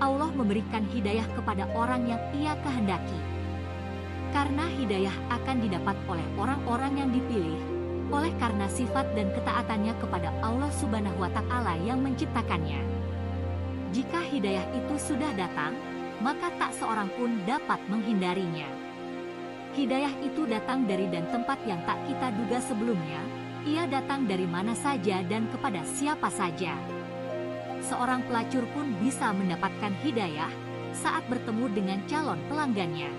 Allah memberikan hidayah kepada orang yang Ia kehendaki. Karena hidayah akan didapat oleh orang-orang yang dipilih, oleh karena sifat dan ketaatannya kepada Allah Subhanahu wa Ta'ala yang menciptakannya. Jika hidayah itu sudah datang, maka tak seorang pun dapat menghindarinya. Hidayah itu datang dari dan tempat yang tak kita duga sebelumnya. Ia datang dari mana saja dan kepada siapa saja. Seorang pelacur pun bisa mendapatkan hidayah saat bertemu dengan calon pelanggannya.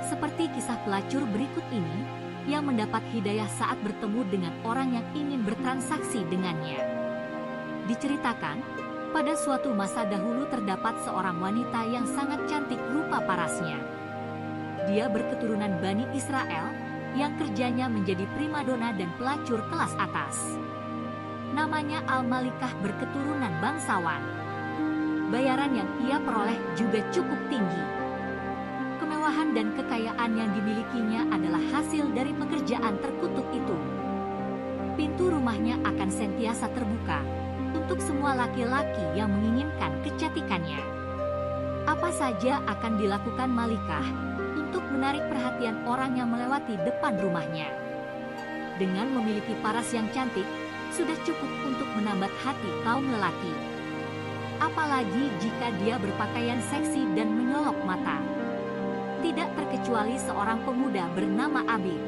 Seperti kisah pelacur berikut ini, yang mendapat hidayah saat bertemu dengan orang yang ingin bertransaksi dengannya. Diceritakan, pada suatu masa dahulu terdapat seorang wanita yang sangat cantik rupa parasnya. Dia berketurunan Bani Israel, yang kerjanya menjadi primadona dan pelacur kelas atas. Namanya Al-Malikah, berketurunan bangsawan. Bayaran yang ia peroleh juga cukup tinggi. Kemewahan dan kekayaan yang dimilikinya adalah hasil dari pekerjaan terkutuk itu. Pintu rumahnya akan sentiasa terbuka untuk semua laki-laki yang menginginkan kecantikannya. Apa saja akan dilakukan Malikah untuk menarik perhatian orang yang melewati depan rumahnya. Dengan memiliki paras yang cantik, sudah cukup untuk menambat hati kaum lelaki. Apalagi jika dia berpakaian seksi dan menyolok mata. Tidak terkecuali seorang pemuda bernama Abid.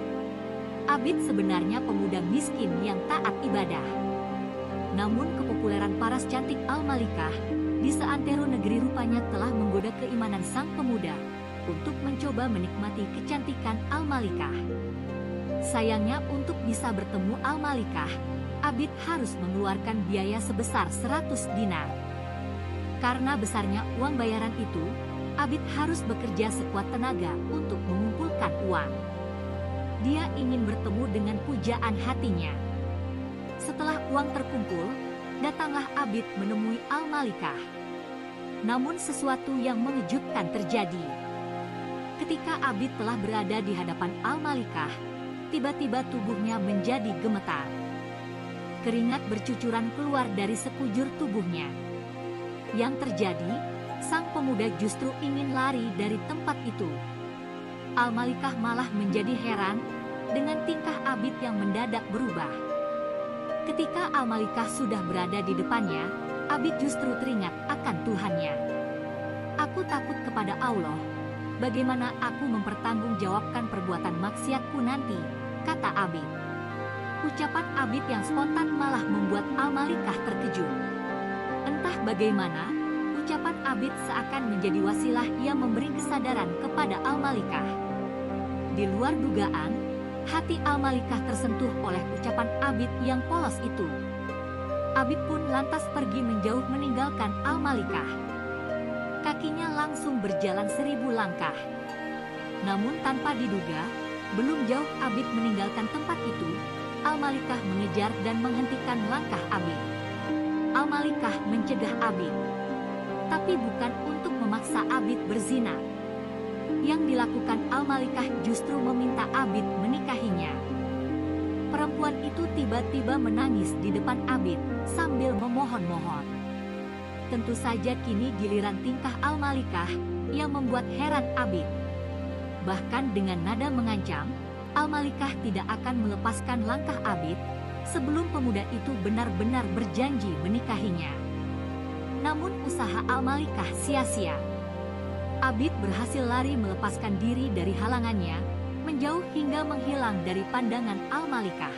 Abid sebenarnya pemuda miskin yang taat ibadah. Namun kepopuleran paras cantik Al-Malikah di seantero negeri rupanya telah menggoda keimanan sang pemuda untuk mencoba menikmati kecantikan Al-Malikah. Sayangnya untuk bisa bertemu Al-Malikah, Abid harus mengeluarkan biaya sebesar 100 dinar. Karena besarnya uang bayaran itu, Abid harus bekerja sekuat tenaga untuk mengumpulkan uang. Dia ingin bertemu dengan pujaan hatinya. Setelah uang terkumpul, datanglah Abid menemui Al-Malikah. Namun sesuatu yang mengejutkan terjadi. Ketika Abid telah berada di hadapan Al-Malikah, tiba-tiba tubuhnya menjadi gemetar. Keringat bercucuran keluar dari sekujur tubuhnya. Yang terjadi, sang pemuda justru ingin lari dari tempat itu. Al-Malikah malah menjadi heran dengan tingkah Abid yang mendadak berubah. Ketika Al-Malikah sudah berada di depannya, Abid justru teringat akan Tuhannya. "Aku takut kepada Allah. Bagaimana aku mempertanggungjawabkan perbuatan maksiatku nanti?" kata Abid. Ucapan Abid yang spontan malah membuat Al-Malikah terkejut. Entah bagaimana, ucapan Abid seakan menjadi wasilah yang memberi kesadaran kepada Al-Malikah. Di luar dugaan, hati Al-Malikah tersentuh oleh ucapan Abid yang polos itu. Abid pun lantas pergi menjauh meninggalkan Al-Malikah. Kakinya langsung berjalan 1000 langkah. Namun tanpa diduga, belum jauh Abid meninggalkan tempat itu, Al-Malikah mengejar dan menghentikan langkah Abid. Al-Malikah mencegah Abid, tapi bukan untuk memaksa Abid berzina. Yang dilakukan Al-Malikah justru meminta Abid menikahinya. Perempuan itu tiba-tiba menangis di depan Abid sambil memohon-mohon. Tentu saja kini giliran tingkah Al-Malikah yang membuat heran Abid. Bahkan dengan nada mengancam, Al-Malikah tidak akan melepaskan langkah Abid sebelum pemuda itu benar-benar berjanji menikahinya. Namun usaha Al-Malikah sia-sia. Abid berhasil lari melepaskan diri dari halangannya, menjauh hingga menghilang dari pandangan Al-Malikah.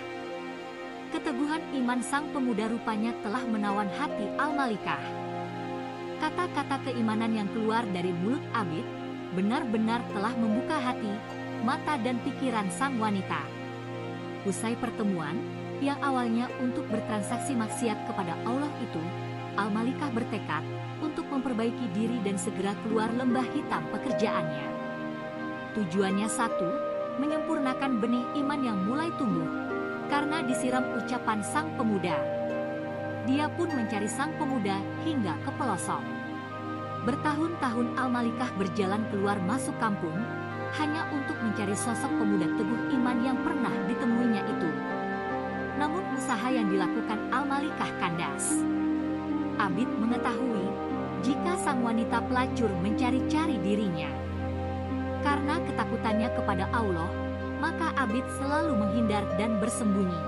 Keteguhan iman sang pemuda rupanya telah menawan hati Al-Malikah. Kata-kata keimanan yang keluar dari mulut Abid benar-benar telah membuka hati, mata dan pikiran sang wanita. Usai pertemuan, yang awalnya untuk bertransaksi maksiat kepada Allah itu, Al-Malikah bertekad untuk memperbaiki diri dan segera keluar lembah hitam pekerjaannya. Tujuannya satu, menyempurnakan benih iman yang mulai tumbuh, karena disiram ucapan sang pemuda. Dia pun mencari sang pemuda hingga ke pelosok. Bertahun-tahun Al-Malikah berjalan keluar masuk kampung, hanya untuk mencari sosok pemuda teguh iman yang pernah ditemuinya itu. Namun usaha yang dilakukan Al-Malikah kandas. Abid mengetahui jika sang wanita pelacur mencari-cari dirinya. Karena ketakutannya kepada Allah, maka Abid selalu menghindar dan bersembunyi.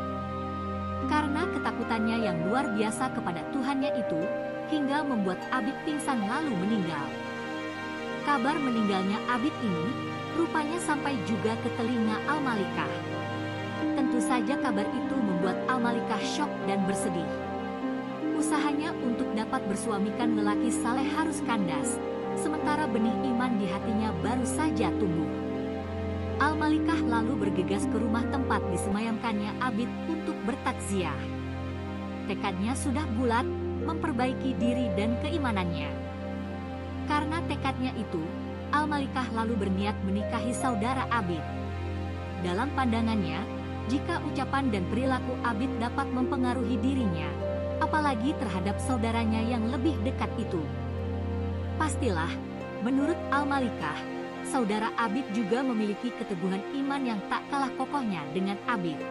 Karena ketakutannya yang luar biasa kepada Tuhannya itu, hingga membuat Abid pingsan lalu meninggal. Kabar meninggalnya Abid ini, rupanya sampai juga ke telinga Al-Malikah. Tentu saja kabar itu membuat Al-Malikah syok dan bersedih. Usahanya untuk dapat bersuamikan lelaki saleh harus kandas, sementara benih iman di hatinya baru saja tumbuh. Al-Malikah lalu bergegas ke rumah tempat disemayamkannya Abid untuk bertakziah. Tekadnya sudah bulat, memperbaiki diri dan keimanannya. Karena tekadnya itu, Al-Malikah lalu berniat menikahi saudara Abid. Dalam pandangannya, jika ucapan dan perilaku Abid dapat mempengaruhi dirinya, apalagi terhadap saudaranya yang lebih dekat itu. Pastilah, menurut Al-Malikah, saudara Abid juga memiliki keteguhan iman yang tak kalah kokohnya dengan Abid.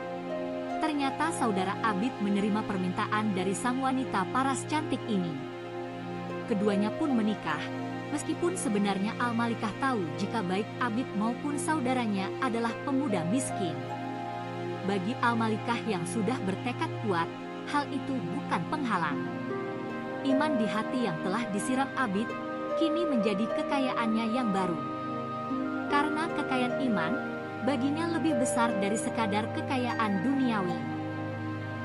Ternyata saudara Abid menerima permintaan dari sang wanita paras cantik ini. Keduanya pun menikah, meskipun sebenarnya Al-Malikah tahu jika baik Abid maupun saudaranya adalah pemuda miskin. Bagi Al-Malikah yang sudah bertekad kuat, hal itu bukan penghalang. Iman di hati yang telah disiram Abid, kini menjadi kekayaannya yang baru. Karena kekayaan iman, baginya lebih besar dari sekadar kekayaan duniawi.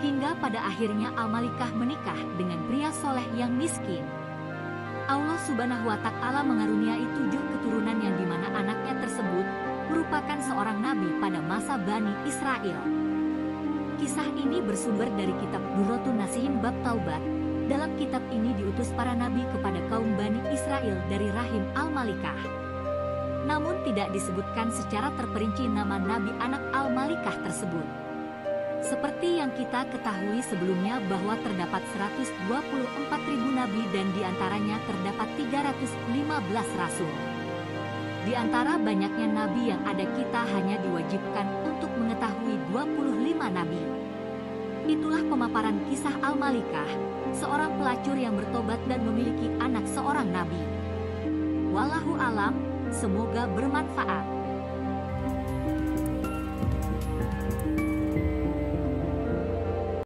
Hingga pada akhirnya Al-Malikah menikah dengan pria soleh yang miskin. Allah Subhanahu wa Ta'ala mengaruniai 7 keturunan yang dimana anaknya tersebut merupakan seorang nabi pada masa Bani Israel. Kisah ini bersumber dari kitab Durratun Nasihin bab Taubat. Dalam kitab ini diutus para nabi kepada kaum Bani Israel dari rahim Al-Malikah. Namun tidak disebutkan secara terperinci nama nabi anak Al-Malikah tersebut. Seperti yang kita ketahui sebelumnya bahwa terdapat 124.000 nabi dan diantaranya terdapat 315 rasul. Di antara banyaknya nabi yang ada kita hanya diwajibkan untuk mengetahui 25 nabi. Itulah pemaparan kisah Al-Malikah, seorang pelacur yang bertobat dan memiliki anak seorang nabi. Wallahu alam, semoga bermanfaat.